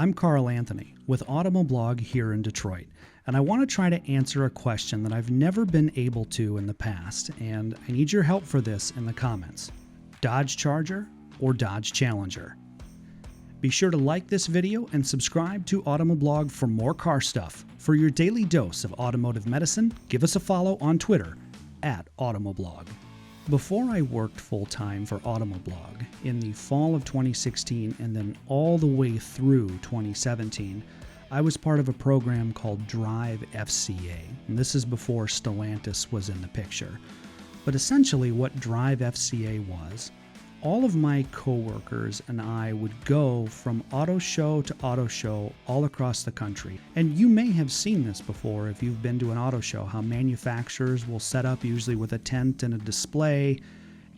I'm Carl Anthony with Automoblog here in Detroit, and I want to try to answer a question that I've never been able to in the past, and I need your help for this in the comments. Dodge Charger or Dodge Challenger? Be sure to like this video and subscribe to Automoblog for more car stuff. For your daily dose of automotive medicine, give us a follow on Twitter @Automoblog. Before I worked full-time for Automoblog in the fall of 2016 and then all the way through 2017, I was part of a program called Drive FCA, and this is before Stellantis was in the picture. But essentially what Drive FCA was, all of my coworkers and I would go from auto show to auto show all across the country. And you may have seen this before if you've been to an auto show, how manufacturers will set up usually with a tent and a display,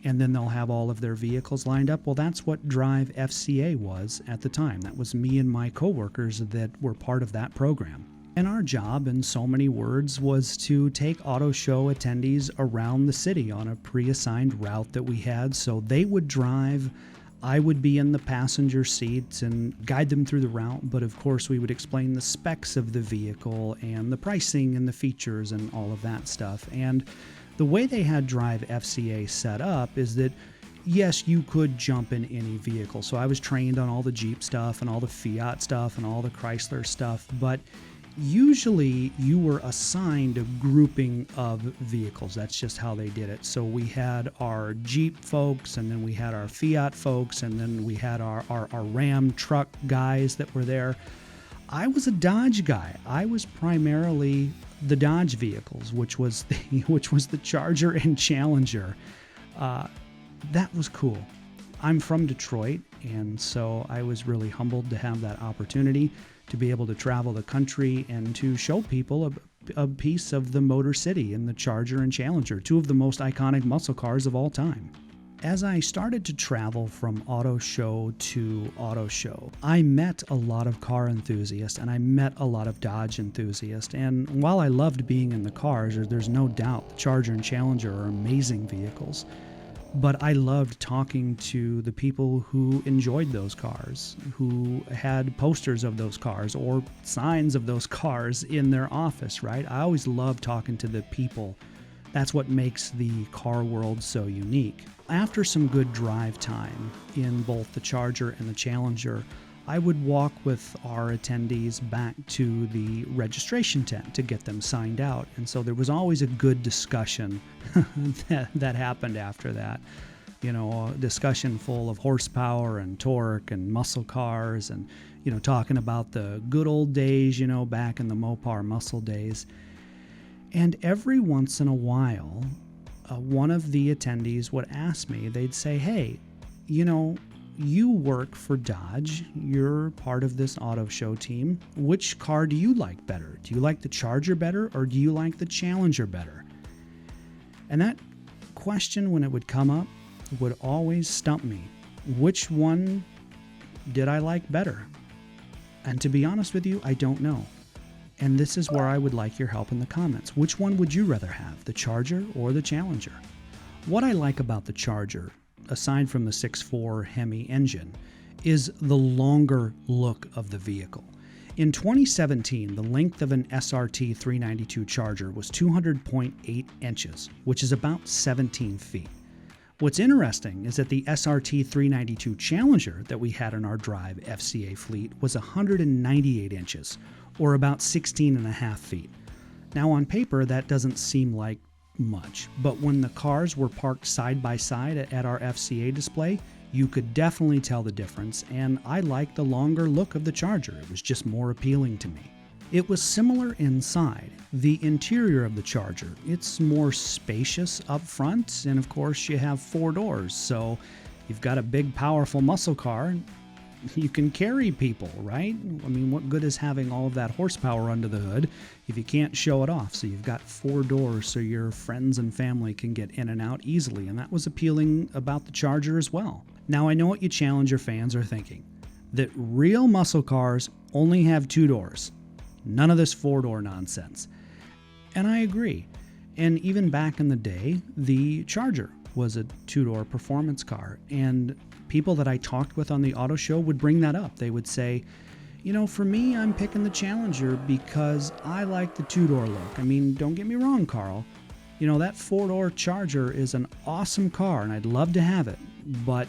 and then they'll have all of their vehicles lined up. Well, that's what Drive FCA was at the time. That was me and my coworkers that were part of that program. And our job, in so many words, was to take auto show attendees around the city on a pre-assigned route that we had. So they would drive, I would be in the passenger seat and guide them through the route. But of course, we would explain the specs of the vehicle and the pricing and the features and all of that stuff. And the way they had Drive FCA set up is that yes, you could jump in any vehicle. So I was trained on all the Jeep stuff and all the Fiat stuff and all the Chrysler stuff, but usually you were assigned a grouping of vehicles. That's just how they did it. So we had our Jeep folks, and then we had our Fiat folks, and then we had our Ram truck guys that were there. I was a Dodge guy. I was primarily the Dodge vehicles, which was the Charger and Challenger. That was cool. I'm from Detroit, and so I was really humbled to have that opportunity to be able to travel the country and to show people a piece of the Motor City in the Charger and Challenger, two of the most iconic muscle cars of all time. As I started to travel from auto show to auto show, I met a lot of car enthusiasts and I met a lot of Dodge enthusiasts. And while I loved being in the cars, there's no doubt the Charger and Challenger are amazing vehicles. But I loved talking to the people who enjoyed those cars, who had posters of those cars or signs of those cars in their office, right? I always love talking to the people. That's what makes the car world so unique. After some good drive time in both the Charger and the Challenger, I would walk with our attendees back to the registration tent to get them signed out. And so there was always a good discussion that happened after that. You know, a discussion full of horsepower and torque and muscle cars and, you know, talking about the good old days, you know, back in the Mopar muscle days. And every once in a while, one of the attendees would ask me, they'd say, hey, you know, you work for Dodge, you're part of this auto show team. Which car do you like better? Do you like the Charger better or do you like the Challenger better? And that question, when it would come up, would always stump me. Which one did I like better? And to be honest with you, I don't know. And this is where I would like your help in the comments. Which one would you rather have, the Charger or the Challenger? What I like about the Charger, aside from the 6.4 Hemi engine, is the longer look of the vehicle. In 2017, the length of an SRT 392 Charger was 200.8 inches, which is about 17 feet. What's interesting is that the SRT 392 Challenger that we had in our Drive FCA fleet was 198 inches, or about 16.5 feet. Now on paper, that doesn't seem like much, but when the cars were parked side by side at our FCA display, you could definitely tell the difference, and I liked the longer look of the Charger. It was just more appealing to me. It was similar inside. The interior of the Charger, it's more spacious up front, and of course you have 4 doors, so you've got a big powerful muscle car. You can carry people, right? I mean, what good is having all of that horsepower under the hood if you can't show it off? So you've got 4 doors so your friends and family can get in and out easily, and that was appealing about the Charger as well. Now I know what you Challenger fans are thinking, that real muscle cars only have 2 doors. None of this 4-door nonsense. And I agree. And even back in the day, the Charger was a 2-door performance car, and people that I talked with on the auto show would bring that up. They would say, For me, I'm picking the Challenger because I like the two-door look. I mean, don't get me wrong, Carl. That four-door Charger is an awesome car, and I'd love to have it. But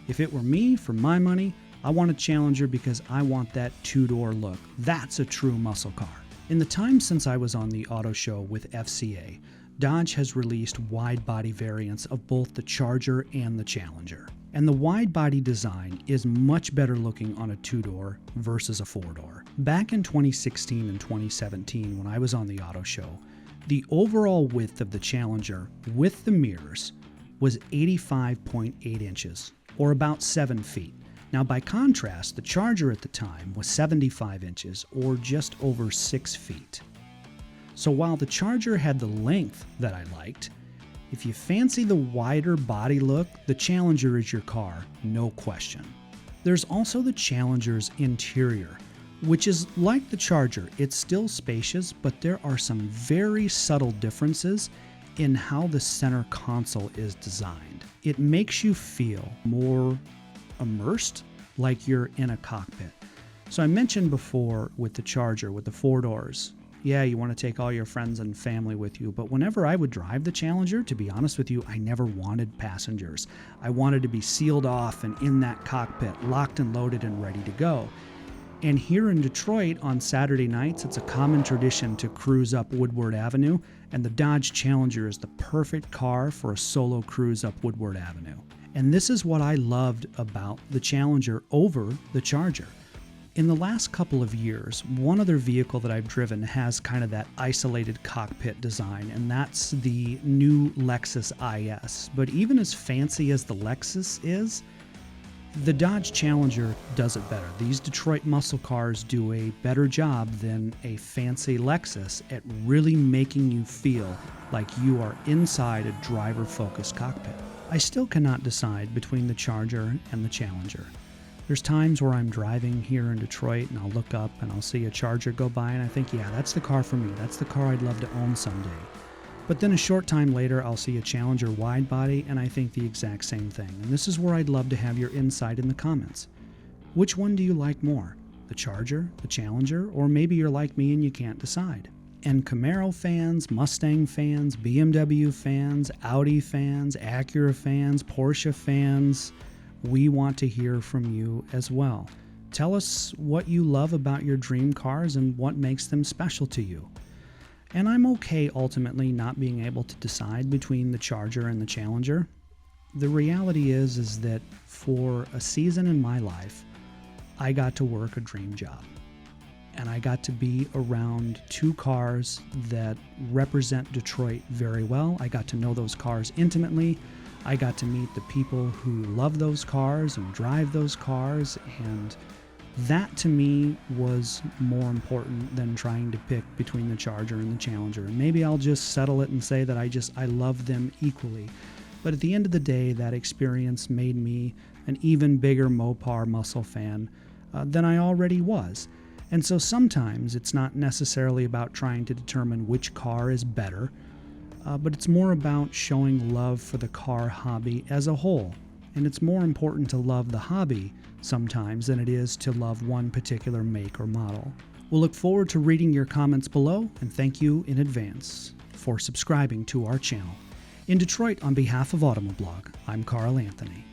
if it were me, for my money, I want a Challenger because I want that two-door look. That's a true muscle car. In the time since I was on the auto show with FCA, Dodge has released wide-body variants of both the Charger and the Challenger. And the wide-body design is much better looking on a two-door versus a four-door. Back in 2016 and 2017, when I was on the auto show, the overall width of the Challenger with the mirrors was 85.8 inches, or about 7 feet. Now, by contrast, the Charger at the time was 75 inches, or just over 6 feet. So while the Charger had the length that I liked, if you fancy the wider body look, the Challenger is your car, no question. There's also the Challenger's interior, which is like the Charger. It's still spacious, but there are some very subtle differences in how the center console is designed. It makes you feel more immersed, like you're in a cockpit. So I mentioned before with the Charger, with the four doors, yeah, you want to take all your friends and family with you, but whenever I would drive the Challenger, to be honest with you, I never wanted passengers. I wanted to be sealed off and in that cockpit, locked and loaded and ready to go. And here in Detroit on Saturday nights, it's a common tradition to cruise up Woodward Avenue, and the Dodge Challenger is the perfect car for a solo cruise up Woodward Avenue. And this is what I loved about the Challenger over the Charger. In the last couple of years, one other vehicle that I've driven has kind of that isolated cockpit design, and that's the new Lexus IS. But even as fancy as the Lexus is, the Dodge Challenger does it better. These Detroit muscle cars do a better job than a fancy Lexus at really making you feel like you are inside a driver-focused cockpit. I still cannot decide between the Charger and the Challenger. There's times where I'm driving here in Detroit and I'll look up and I'll see a Charger go by and I think, yeah, that's the car for me. That's the car I'd love to own someday. But then a short time later, I'll see a Challenger wide body and I think the exact same thing. And this is where I'd love to have your insight in the comments. Which one do you like more? The Charger, the Challenger, or maybe you're like me and you can't decide? And Camaro fans, Mustang fans, BMW fans, Audi fans, Acura fans, Porsche fans, we want to hear from you as well. Tell us what you love about your dream cars and what makes them special to you. And I'm okay ultimately not being able to decide between the Charger and the Challenger. The reality is that for a season in my life, I got to work a dream job. And I got to be around two cars that represent Detroit very well. I got to know those cars intimately. I got to meet the people who love those cars and drive those cars, and that to me was more important than trying to pick between the Charger and the Challenger. And maybe I'll just settle it and say that I love them equally. But at the end of the day, that experience made me an even bigger Mopar muscle fan than I already was. And so sometimes it's not necessarily about trying to determine which car is better, but it's more about showing love for the car hobby as a whole. And it's more important to love the hobby sometimes than it is to love one particular make or model. We'll look forward to reading your comments below, and thank you in advance for subscribing to our channel. In Detroit, on behalf of Automoblog, I'm Carl Anthony.